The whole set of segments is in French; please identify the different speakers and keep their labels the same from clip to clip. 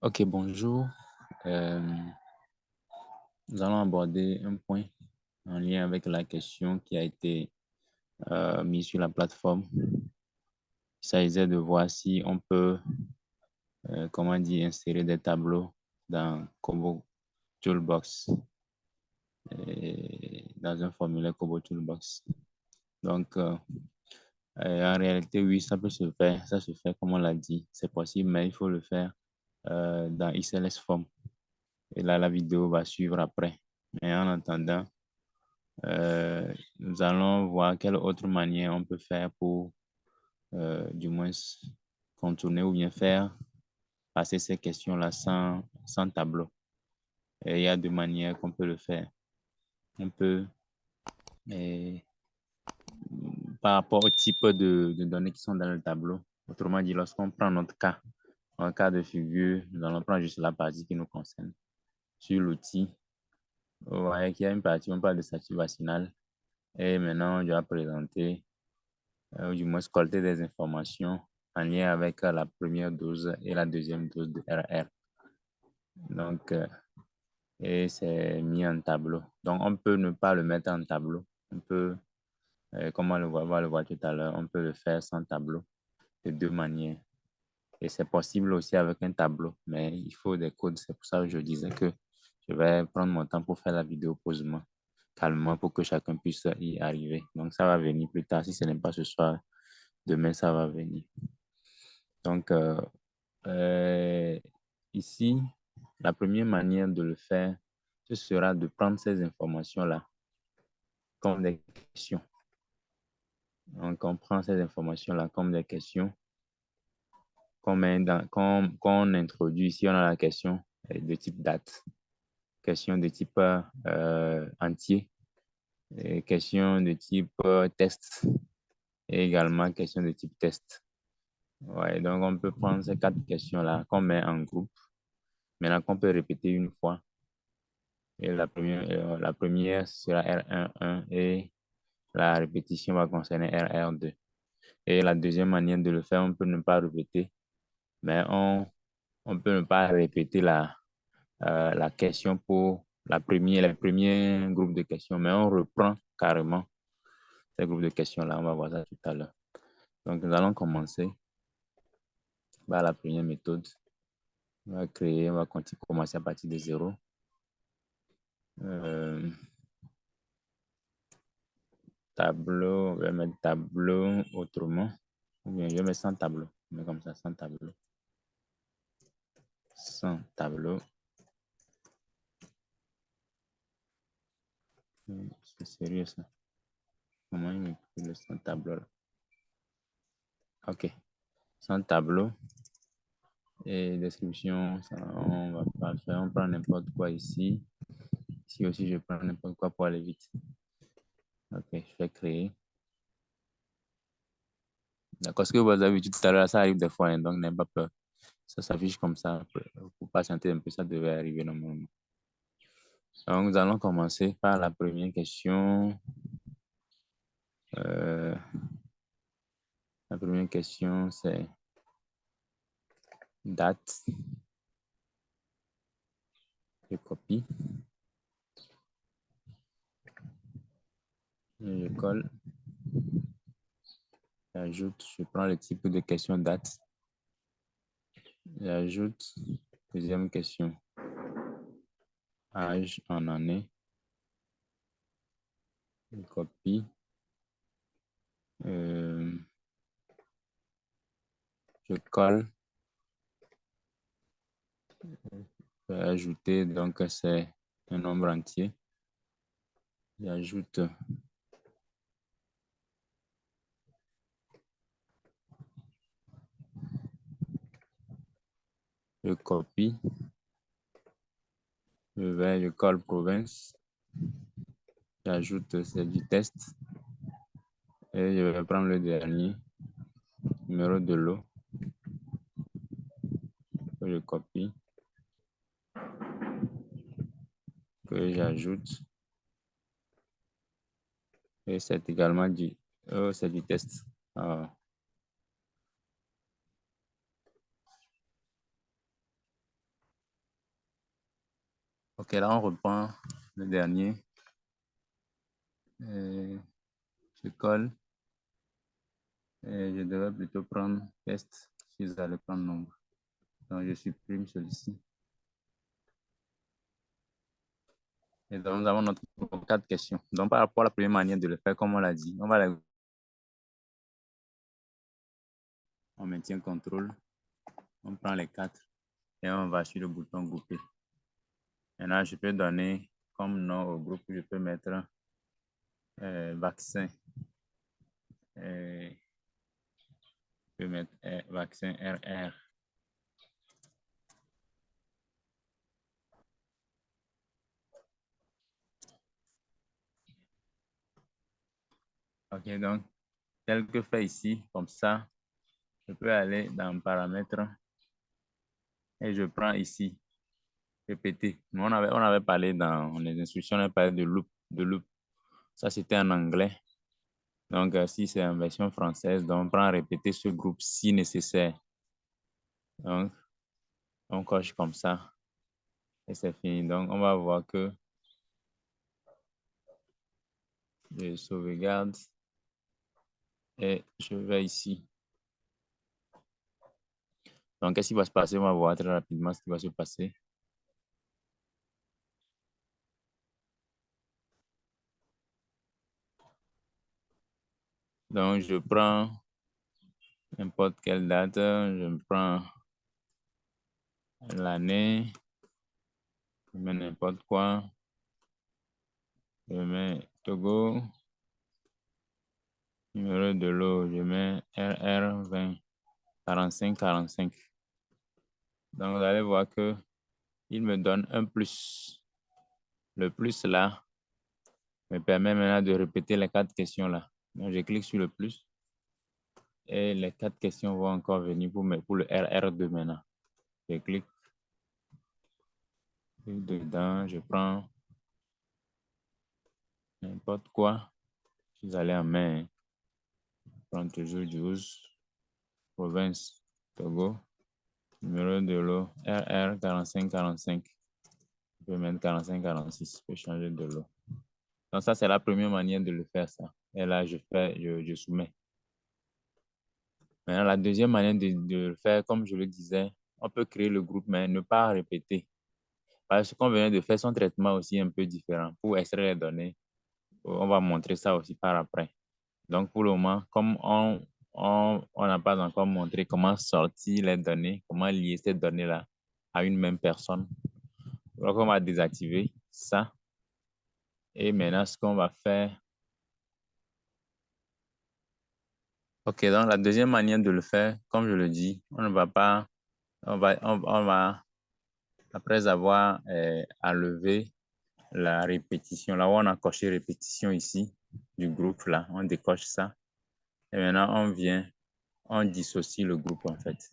Speaker 1: Ok, bonjour. Euh, Nous allons aborder un point en lien avec la question qui a été mise sur la plateforme. Il s'agissait de voir si on peut, comment dire, insérer des tableaux dans Kobo Toolbox, dans un formulaire Kobo Toolbox. Donc, en réalité, oui, ça peut se faire. Ça se fait comme on l'a dit. C'est possible, mais il faut le faire dans XLS Form. Et là, la vidéo va suivre après. Mais en attendant, nous allons voir quelle autre manière on peut faire pour, du moins, contourner ou bien faire passer ces questions-là sans tableau. Et il y a deux manières qu'on peut le faire. On peut, et, par rapport au type de données qui sont dans le tableau, autrement dit, lorsqu'on prend notre cas, en cas de figure, nous allons prendre juste la partie qui nous concerne. Sur l'outil, vous voyez qu'il y a une partie, on parle de statut vaccinal. Et maintenant, je vais présenter ou du moins collecter des informations en lien avec la première dose et la deuxième dose de RR. Donc, et c'est mis en tableau. Donc, on peut ne pas le mettre en tableau. On peut, comme on va le voir tout à l'heure, on peut le faire sans tableau de deux manières. Et c'est possible aussi avec un tableau, mais il faut des codes. C'est pour ça que je disais que je vais prendre mon temps pour faire la vidéo posément, calmement, pour que chacun puisse y arriver. Donc, ça va venir plus tard. Si ce n'est pas ce soir, demain, ça va venir. Donc, ici, la première manière de le faire, ce sera de prendre ces informations-là comme des questions. Donc, on prend ces informations-là comme des questions qu'on introduit. Ici, on a la question de type date, question de type entier, et question de type test et également question de type test. Ouais, donc, on peut prendre ces quatre questions-là qu'on met en groupe, maintenant qu'on peut répéter une fois. Et la première sera R11 et la répétition va concerner RR2. Et la deuxième manière de le faire, on peut ne pas répéter, mais on peut ne pas répéter la question pour le premier groupe de questions, mais on reprend carrément ces groupes de questions-là. On va voir ça tout à l'heure. Donc, nous allons commencer par la première méthode. On va commencer à partir de 0. Tableau, on va mettre tableau autrement. Ou bien je mets sans tableau. Je mets comme ça, sans tableau. Sans tableau. C'est sérieux ça. Comment il m'écrit le sans tableau là? Ok. Sans tableau. Et description, ça, on va pas le faire. On prend n'importe quoi ici. Ici aussi, je prends n'importe quoi pour aller vite. Ok, je vais créer. D'accord, ce que vous avez vu tout à l'heure, ça arrive des fois, hein, donc n'ayez pas peur. Ça s'affiche comme ça. Pour patienter un peu, ça devait arriver normalement. Donc, nous allons commencer par la première question. La première question, c'est date. Je copie. Je colle. J'ajoute. Je prends le type de question date. J'ajoute. Deuxième question. Âge en année. Je copie. Je colle. Je vais ajouter, donc c'est un nombre entier. J'ajoute je copie. Je colle province. J'ajoute c'est du test. Et je vais prendre le dernier. Numéro de lot. Que je copie. Que j'ajoute. Et c'est également c'est du test. Ah. OK, là, on reprend le dernier. Je colle. Je devais plutôt prendre test si vous allez prendre nombre. Donc, je supprime celui-ci. Et donc, nous avons notre 4 questions. Donc, par rapport à la première manière de le faire, comme on l'a dit, on maintient contrôle, on prend les 4 et on va sur le bouton grouper. Maintenant, je peux donner comme nom au groupe, je peux mettre vaccin. Je peux mettre vaccin RR. OK, donc, tel que fait ici, comme ça, je peux aller dans paramètres et je prends ici, répéter. On avait parlé dans les instructions, on avait parlé de loop, Ça, c'était en anglais. Donc, si c'est en version française, donc on prend répéter ce groupe si nécessaire. Donc, on coche comme ça et c'est fini. Donc, on va voir que je sauvegarde et je vais ici. Donc, qu'est-ce qui va se passer? On va voir très rapidement ce qui va se passer. Donc, je prends n'importe quelle date, je prends l'année, je mets n'importe quoi, je mets Togo, numéro de l'eau, je mets RR20 45. Donc, vous allez voir que il me donne un plus. Le plus là me permet maintenant de répéter les 4 questions là. Donc, je clique sur le plus et les 4 questions vont encore venir pour le RR2 maintenant. Je clique dedans, je prends n'importe quoi. Si vous allez en main, je prends toujours 12, province, Togo, numéro de l'eau, RR 45. Je peux mettre 45. Je peux changer de l'eau. Donc, ça, c'est la première manière de le faire, ça. Et là, je soumets. Maintenant, la deuxième manière de le faire, comme je le disais, on peut créer le groupe, mais ne pas répéter. Parce qu'on venait de faire son traitement aussi un peu différent. Pour extraire les données, on va montrer ça aussi par après. Donc, pour le moment, comme on n'a pas encore montré comment sortir les données, comment lier ces données-là à une même personne. Donc, on va désactiver ça. Et maintenant, ce qu'on va faire. OK, donc la deuxième manière de le faire, comme je le dis, on ne va pas, on va après avoir enlevé la répétition, là où on a coché répétition ici, du groupe là, on décoche ça. Et maintenant, on dissocie le groupe en fait.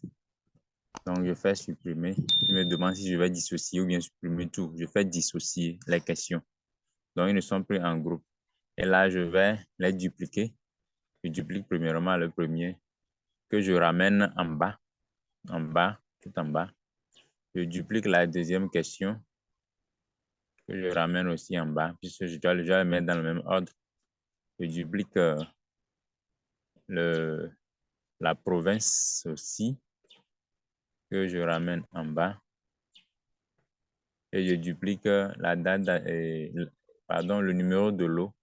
Speaker 1: Donc, je fais supprimer. Il me demande si je vais dissocier ou bien supprimer tout. Je fais dissocier les questions. Donc, ils ne sont plus en groupe. Et là, je vais les dupliquer. Je duplique premièrement le premier que je ramène en bas, tout en bas. Je duplique la deuxième question que je ramène aussi en bas, puisque je dois le mettre dans le même ordre. Je duplique la province aussi, que je ramène en bas. Et je duplique la date, le numéro de l'eau,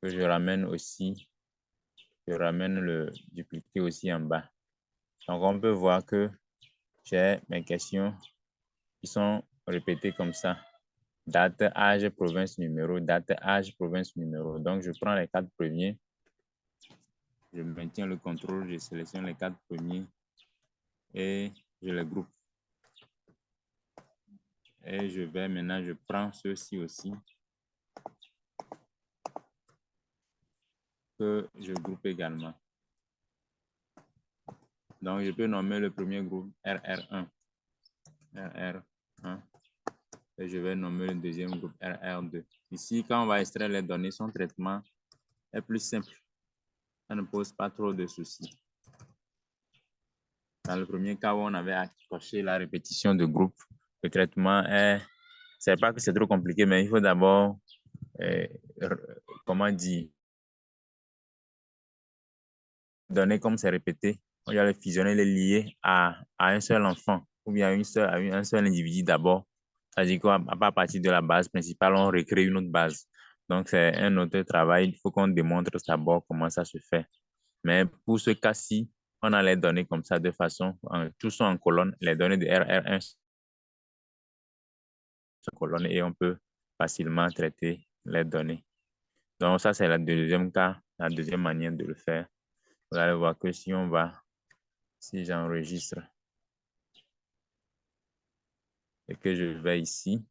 Speaker 1: que je ramène aussi. Je ramène le dupliqué aussi en bas. Donc, on peut voir que j'ai mes questions qui sont répétées comme ça. Date, âge, province, numéro, date, âge, province, numéro. Donc, je prends les 4 premiers. Je maintiens le contrôle, je sélectionne les 4 premiers et je les groupe. Et je prends ceux-ci aussi que je groupe également. Donc, je peux nommer le premier groupe RR1. RR1. Et je vais nommer le deuxième groupe RR2. Ici, quand on va extraire les données, son traitement est plus simple. Ça ne pose pas trop de soucis. Dans le premier cas où on avait coché la répétition de groupe, le traitement est c'est pas que c'est trop compliqué, mais il faut d'abord, comment dire, donner comme c'est répété. On doit le fusionner, les lier à un seul enfant ou bien à un seul individu d'abord. C'est-à-dire qu'à à partir de la base principale, on recrée une autre base. Donc, c'est un autre travail. Il faut qu'on démontre d'abord comment ça se fait. Mais pour ce cas-ci, on a les données comme ça de façon, tous sont en colonne, les données de RR1 sont en colonne et on peut facilement traiter les données. Donc, ça, c'est le deuxième cas, la deuxième manière de le faire. Vous allez voir que si j'enregistre et que je vais ici,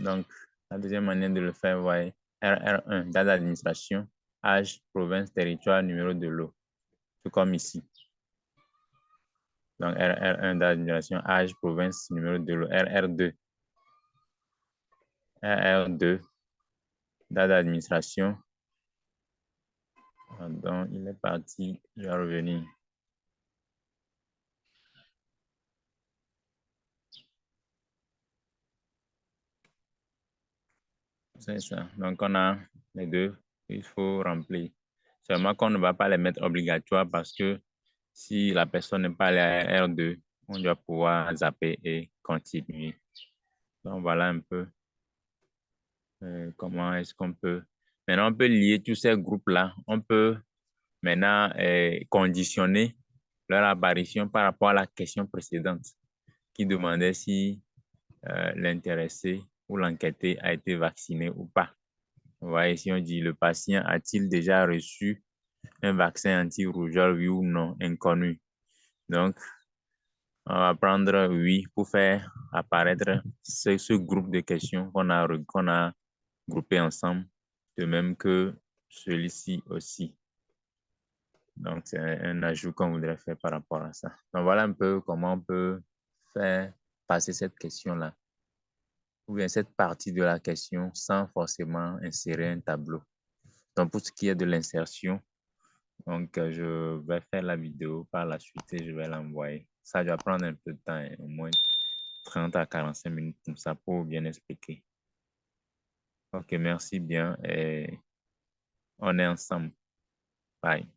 Speaker 1: donc, la deuxième manière de le faire, vous voyez, RR1, date d'administration, âge, province, territoire, numéro de lot, tout comme ici. Donc, RR1, date d'administration, âge, province, numéro de lot, RR2. RR2, date d'administration. Donc, il est parti, je vais revenir. C'est ça. Donc, on a les deux, il faut remplir. Seulement qu'on ne va pas les mettre obligatoires parce que si la personne n'est pas allée à R2, on doit pouvoir zapper et continuer. Donc, voilà un peu comment est-ce qu'on peut. Maintenant, on peut lier tous ces groupes-là. On peut maintenant conditionner leur apparition par rapport à la question précédente qui demandait si l'intéressé ou l'enquêté a été vacciné ou pas. Vous voyez, si on dit le patient a-t-il déjà reçu un vaccin anti-rougeole, oui ou non, inconnu. Donc, on va prendre oui pour faire apparaître ce groupe de questions qu'on a groupé ensemble, de même que celui-ci aussi. Donc, c'est un ajout qu'on voudrait faire par rapport à ça. Donc, voilà un peu comment on peut faire passer cette question-là, ou bien cette partie de la question sans forcément insérer un tableau. Donc, pour ce qui est de l'insertion, donc je vais faire la vidéo par la suite et je vais l'envoyer. Ça doit prendre un peu de temps, au moins 30 à 45 minutes comme ça pour bien expliquer. Ok, merci bien et on est ensemble. Bye.